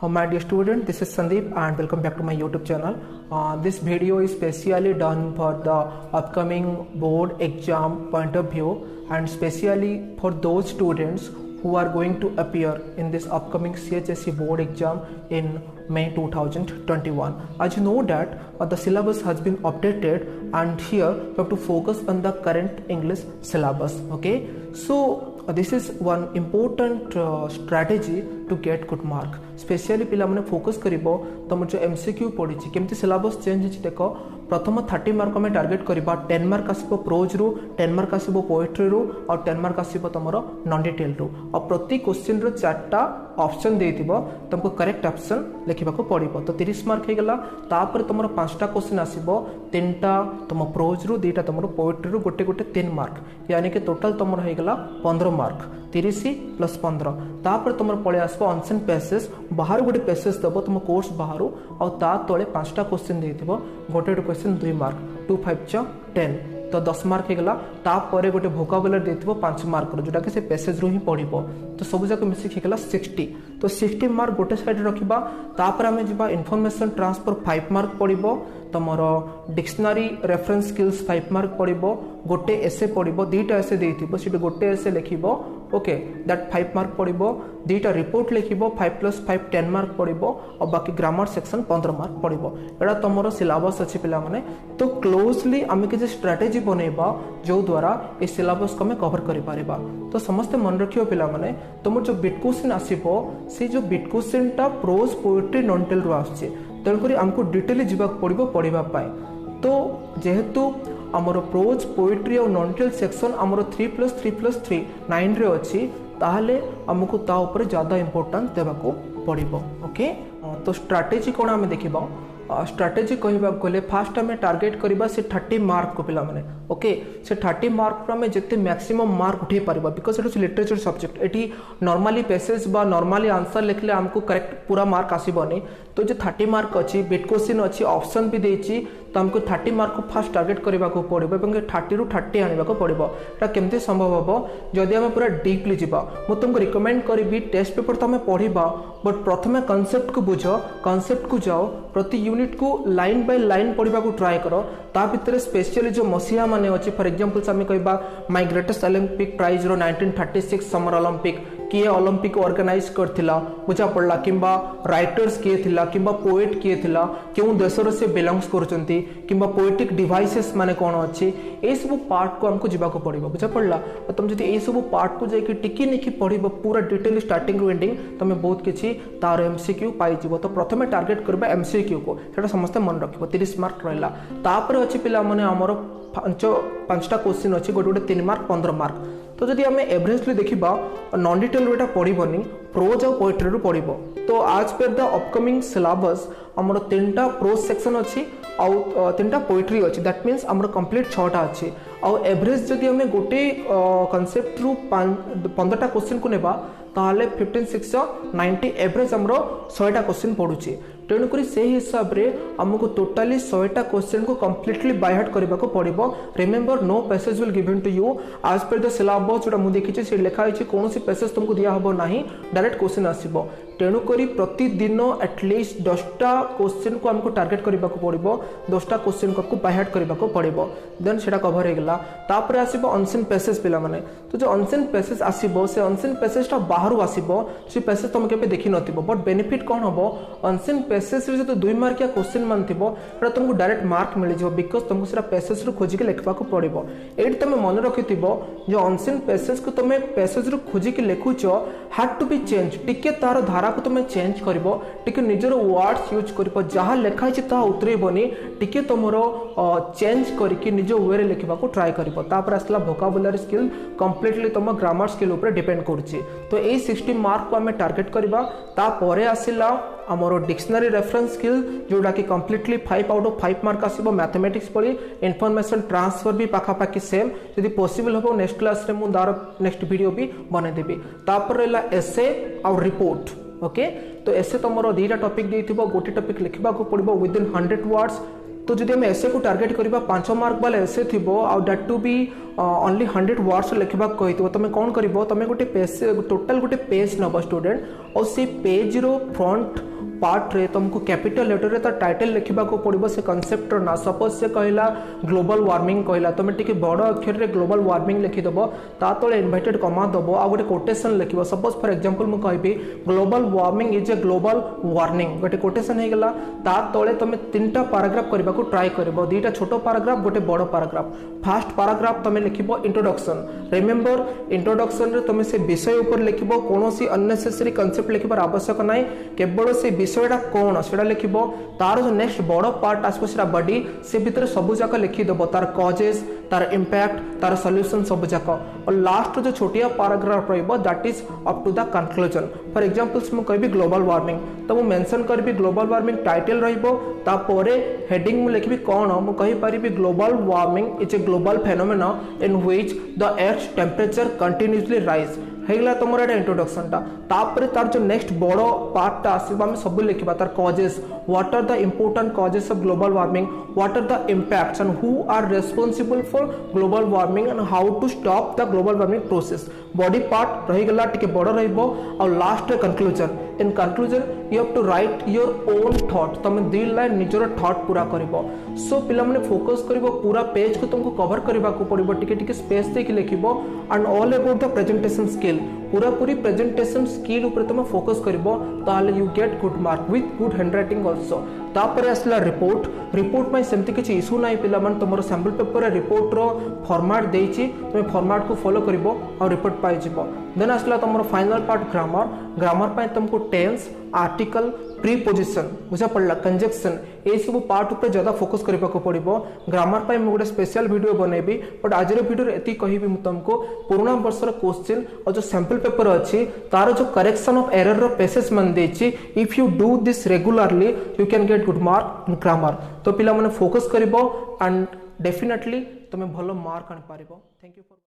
My dear student, this is Sandeep and welcome back to my YouTube channel. This video is specially done for the upcoming board exam point of view and specially for those students who are going to appear in this upcoming CHSE board exam in May 2021. As you know that the syllabus has been updated and here you have to focus on the current English syllabus. Okay, so this is one important strategy to get good mark. Specially पिला माने focus करिबो तम जो MCQ पड़ी छि केमती syllabus change छि देखो प्रथम 30 मार्क में टार्गेट करिबा 10 मार्क आसीबो प्रोज रु 10 मार्क आसीबो पोएट्री रु और 10 मार्क आसीबो तमरो नॉन डिटेल रु और प्रति क्वेश्चन रो चारटा ऑप्शन देथिबो तुमको करेक्ट ऑप्शन लिखिबा को पड़िबो तो 30 मार्क हे गेला तापर तमरो पांचटा क्वेश्चन आसीबो तीनटा तम प्रोज रु दुईटा तमरो पोएट्री रु गोटे गोटे 3 मार्क यानी कि टोटल तमरो हे गेला 15 मार्क 30 प्लस 15 तापर तुम पड़े आसो अनसेन पैसेज बाहर गोटे पैसेज दब तुम कोर्स बाहर और ता तले 5टा क्वेश्चन देथिबो गोटे गोटे क्वेश्चन 2 मार्क 2 5 10 तो 10 मार्क हे गला तापर गोटे वोकाबुलरी देथिबो 5 मार्क जोटा कि से पैसेज रु ही पड़िबो तो सब जाक मिसिक हे गला 60 तो 60 मार्क गोटे साइड रखिबा तापर हमें जिबा इन्फॉर्मेशन ट्रांसफर 5 मार्क पड़िबो तमरो डिक्शनरी रेफरेंस स्किल्स 5 मार्क पड़िबो गोटे एसे पड़िबो दुईटा एसे देथिबो सिट गोटे एसे लिखिबो ओके दैट 5 मार्क पड़िबो दुईटा रिपोर्ट लिखिबो 5 + 5 10 मार्क पड़िबो और बाकी ग्रामर सेक्शन 15 मार्क पड़िबो एडा तमरो सिलेबस अछि पिला माने तो क्लोजली आमे के जे स्ट्रेटजी बनेबा जो द्वारा ए सिलेबस को में कवर करि पारिबा तो समस्त मन रखियो पिला माने तुम जो बिट क्वेश्चन आसीबो से जो बिट क्वेश्चन टा प्रोज पोएट्री नॉन टेल रु आछे तेणुकरी आमको डिटेल जीवाक पड़िबो पढ़िबा पाए तो जेहेतु आमर प्रोज पोएट्री और नॉन टेल सेक्शन आमर 3+3+3 9 रे अछि ताहले हमको ता ऊपर ज्यादा इंपोर्टेंस देबाको पड़िबो ओके तो स्ट्रेटजी कोन आमे देखिबा स्ट्रेटजी कहबा गले फास्ट हमें टारगेट करबा से 30 मार्क को पिला माने ओके से 30 मार्क पर हमें जते मैक्सिमम मार्क उठे परबा because it is literature subject एटी नॉर्मली पैसेज बा नॉर्मली आंसर लिखले हमको करेक्ट पूरा मार्क आसीबनी तो जो 30 मार्क अछि बिट क्वेश्चन अछि ऑप्शन भी देछि तो हमको 30 मार्क को फास्ट टारगेट करबा को पड़िबो एवं 30 रु 30 आनिबा को पड़िबो एटा केमते संभव हबो जदि हम पूरा डीपली जिबा मु तुमको रिकमेंड करबी टेस्ट पेपर तो हमें पढ़िबा बट प्रथमे कांसेप्ट को बुझो कांसेप्ट को जाओ प्रति यूनिट को लाइन बाय लाइन पढ़िबा को ट्राई करो ता भितर स्पेशली जो मसिया माने अछि फॉर एग्जांपल से हमें कहबा माय ग्रेटेस्ट ओलंपिक प्राइज रो 1936 समर ओलंपिक किए ओलंपिक ऑर्गेनाइज करथिला बुझा पड़ला किंबा राइटर्स किए थिला किंबा पोएट किए थिला केउ देशर से बिलोंग्स करचंती किंबा पोएटिक डिवाइसेस माने कोन अछि ए सब पार्ट को हमको जिबा को पड़िबो बुझा पड़ला तुम जति ए सब पार्ट को जाय कि टिकी निकी पढ़िबो पूरा डिटेल स्टार्टिंग रु एंडिंग तमे बहुत किछि तार एमसीक्यू पाई जिवो तो प्रथमे टारगेट करबा एमसीक्यू को सेटा समस्त मन रखिबो 30 मार्क रहला तापर अछि पिला माने हमर 5टा क्वेश्चन अछि गोटे गोटे 3 मार्क 15 मार्क तो जदि हमें एवरेजली देखिबा नॉन डिटेल रेटा पड़िबोनी प्रोज और पोएट्री रु पड़िबो तो आज पर द अपकमिंग सिलेबस हमर 3टा प्रोज सेक्शन अछि और 3टा पोएट्री अछि दैट मींस हमर कंप्लीट 6टा अछि और एवरेज जदि हमें गोटे कांसेप्ट रु 15टा क्वेश्चन को नेबा ताले 15 6 90 एवरेज हमरो 100टा क्वेश्चन पडुची तेणुकरी से हिसाब रे हमको टोटली 100टा क्वेश्चन को कंप्लीटली बाय हार्ट करबा को पड़िबो remember no passage will given to you आज पर द सिलेबस जोटा मु देखिछि से लिखा होछि कोनोसी पैसेज तुमको दिया हबो नाही डायरेक्ट क्वेश्चन आसीबो तेणुकरी प्रतिदिन एटलिस्ट 10टा क्वेश्चन को हमको टारगेट करबा को पड़िबो 10टा क्वेश्चन को बाय हार्ट करबा को पड़िबो देन सेटा कवर हे गेला तापर आसीबो अनसेन पैसेज पिला माने तो जो अनसेन पैसेज आसीबो से अनसेन पैसेज ता बाहरु आसीबो से पैसेज तुम केबे देखि नथिबो बट बेनिफिट कोन हबो अनसेन पैसेज रे जो 2 मार्क या क्वेश्चन मान थिबो एटा तुमको डायरेक्ट मार्क मिल जिवो बिकॉज़ तुमको सेटा पैसेज रो खोजि के लिखबा को पड़िबो एट तुम मन रखिथिबो जो अनसेन पैसेज को तुम पैसेज रो खोजि के लिखुचो हैड टू बी चेंज टिके तार धारा को तुम चेंज करबो टिके निजर वर्ड्स यूज करबो जहा लिखा छि ता उतरेबोनी टिके तुमरो चेंज करके निज वे रे लिखबा को ट्राई करबो तापर असला वोकाबुलरी स्किल कंप्लीटली तुम ग्रामर स्किल ऊपर डिपेंड करछि तो ए 60 मार्क को हमें टारगेट करबा ता परे आसिला हमरो डिक्शनरी रेफरेंस स्किल जोडा कि कंप्लीटली 5 आउट ऑफ 5 मार्क आसीबो मैथमेटिक्स पड़ी इन्फॉर्मेशन ट्रांसफर भी पाखा पाखी सेम यदि पॉसिबल हो नेक्स्ट क्लास रे मु दार नेक्स्ट वीडियो भी बने देबी तापर रहला एसे और रिपोर्ट ओके तो एसे तमरो दीटा टॉपिक देथिबो गोटे टॉपिक लिखबा को पड़िबो विद इन 100 वर्ड्स तो जदि हम एसे को टारगेट करबा 5 मार्क वाला एसे थिबो आ that to be only 100 words लिखबा कहितो तमे कोन करबो तमे गोटे पेज टोटल गोटे पेज नबो स्टूडेंट और से पेज रो फ्रंट पार्ट रे तुमको कैपिटल लेटर रे तार टाइटल लिखा पड़ो से कनसेप्ट ना सपोज से कहला ग्लोबल वार्मिंग कहला तुम टिके बड़ अक्षर रे ग्लोबल वार्मिंग लिखिदेव ता तले इनवर्टेड कमा दब आ गोटे कोटेशन लिखिबो सपोज फॉर एग्जांपल मु कहबी global warming is a global warning गोटे कोटेशन हे गला ता तले तुम तीनटा पैराग्राफ करबा को ट्राई करबो दुईटा छोटो पैराग्राफ गोटे बड़ पैराग्राफ फर्स्ट पैराग्राफ तुम लिखिबो इंट्रोडक्शन रिमेंबर इंट्रोडक्शन रे तुम से विषय ऊपर लिखिबो कोनोसी अननेसेसरी कांसेप्ट लिखिबार आवश्यक नाही केवल से विषयटा कोन सेटा लिखिबो तार जो नेक्स्ट बड़ पार्ट आसबो सेटा बॉडी से भीतर सब जाक लिखि देबो तार कॉजेस तार इंपैक्ट तार सॉल्यूशन सब जाक और लास्ट जो छोटिया पैराग्राफ रहइबो that is up to the conclusion for examples मु कहबी ग्लोबल वार्मिंग तो मु मेंशन करबी ग्लोबल वार्मिंग टाइटल रहइबो ता परे हेडिंग मु लिखबी कोन मु कहि परिबी global warming is a global phenomena in which the earth temperature continuously rise हेगला तुम इंट्रोडक्शन तापर तार जो नेक्स्ट बड़ पार्ट आसो आम सब लिखा तार causes what are the important causes of global warming what are the impacts and who are responsible for global warming and how to stop the global warming process body part रहीगला टिके बड़ रहिबो और last conclusion in conclusion you have to write your own thought तुम दी line निजर thought पूरा करिवो सो पिला माने फोकस करिवो पूरा पेज को तुमको कवर करबा को पड़िबो टिके टिके स्पेस देके लिखिबो and all about the presentation skill पूरा पूरी प्रेजेंटेशन स्किल ऊपर तुम फोकस करिवो ताले you get good mark with good handwriting also तापर आसला रिपोर्ट में सेमती किसी इशू ना पिला मन तुम सैंपल पेपर रिपोर्ट रो फॉर्मेट देछि तुम फॉर्मेट को फॉलो करिवो और रिपोर्ट पाई जिवो देन आसला तुम फाइनल पार्ट ग्रामर पे तुमको टेंस आर्टिकल प्रीपोजिशन बुझा पड़ला कंजक्शन ए सब पार्ट ऊपर ज्यादा फोकस करबा को पड़िबो ग्रामर पे मैं गोटे स्पेशल वीडियो बनैबी बट आज वीडियो रे एती कहिबी मु तुमको पुराना वर्षर क्वेश्चन और जो सैंपल पेपर अछि तार जो करेक्शन ऑफ एरर रो पेसेस मन देछि if you do this regularly you can get good mark in grammar तो पिला माने फोकस करिवो एंड डेफिनेटली तुम भलो मार्क आनि पारिबो थैंक यू फॉर